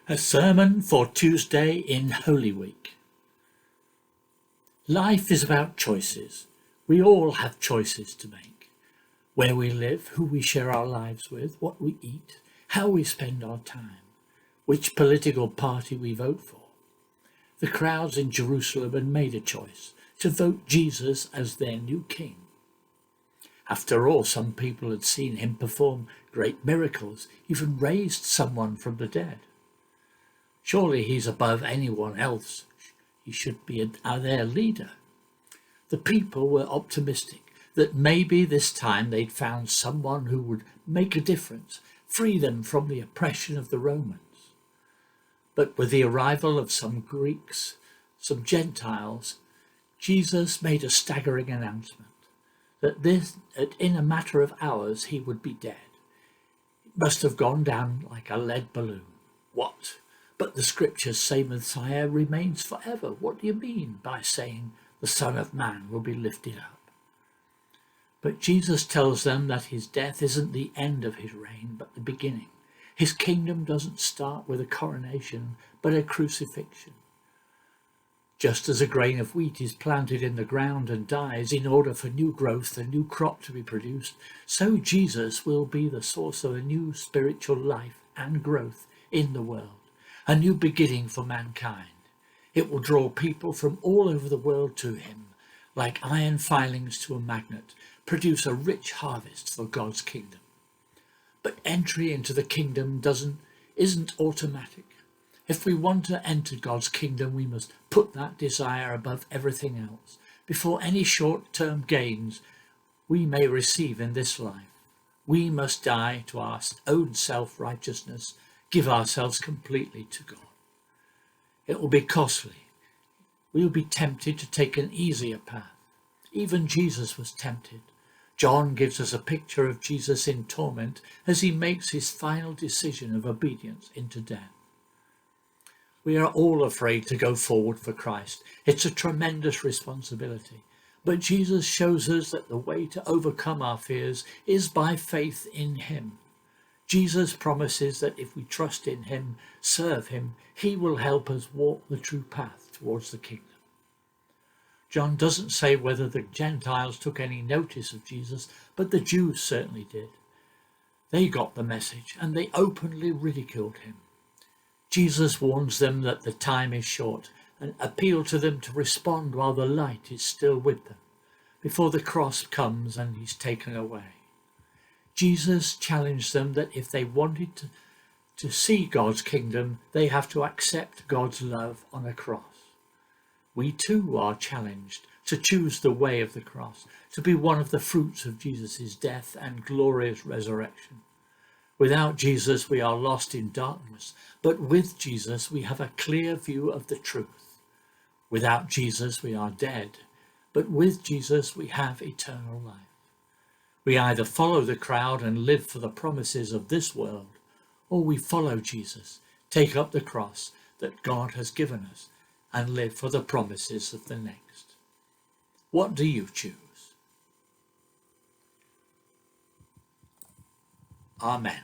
A sermon for Tuesday in Holy Week. Life is about choices. We all have choices to make. Where we live, who we share our lives with, what we eat, how we spend our time, which political party we vote for. The crowds in Jerusalem had made a choice to vote Jesus as their new king. After all, some people had seen him perform great miracles, even raised someone from the dead. Surely he's above anyone else. He should be their leader. The people were optimistic that maybe this time they'd found someone who would make a difference, free them from the oppression of the Romans. But with the arrival of some Greeks, some Gentiles, Jesus made a staggering announcement that in a matter of hours he would be dead. It must have gone down like a lead balloon. What? But the scriptures say Messiah remains forever. What do you mean by saying the Son of Man will be lifted up? But Jesus tells them that his death isn't the end of his reign, but the beginning. His kingdom doesn't start with a coronation, but a crucifixion. Just as a grain of wheat is planted in the ground and dies in order for new growth, a new crop to be produced, so Jesus will be the source of a new spiritual life and growth in the world. A new beginning for mankind. It will draw people from all over the world to him, like iron filings to a magnet, produce a rich harvest for God's kingdom. But entry into the kingdom isn't automatic. If we want to enter God's kingdom, we must put that desire above everything else, before any short-term gains we may receive in this life. We must die to our own self-righteousness, give ourselves completely to God. It will be costly. We will be tempted to take an easier path. Even Jesus was tempted. John gives us a picture of Jesus in torment as he makes his final decision of obedience into death. We are all afraid to go forward for Christ. It's a tremendous responsibility. But Jesus shows us that the way to overcome our fears is by faith in him. Jesus promises that if we trust in him, serve him, he will help us walk the true path towards the kingdom. John doesn't say whether the Gentiles took any notice of Jesus, but the Jews certainly did. They got the message and they openly ridiculed him. Jesus warns them that the time is short and appeals to them to respond while the light is still with them, before the cross comes and he's taken away. Jesus challenged them that if they wanted to see God's kingdom, they have to accept God's love on a cross. We too are challenged to choose the way of the cross, to be one of the fruits of Jesus' death and glorious resurrection. Without Jesus, we are lost in darkness, but with Jesus, we have a clear view of the truth. Without Jesus, we are dead, but with Jesus, we have eternal life. We either follow the crowd and live for the promises of this world, or we follow Jesus, take up the cross that God has given us, and live for the promises of the next. What do you choose? Amen.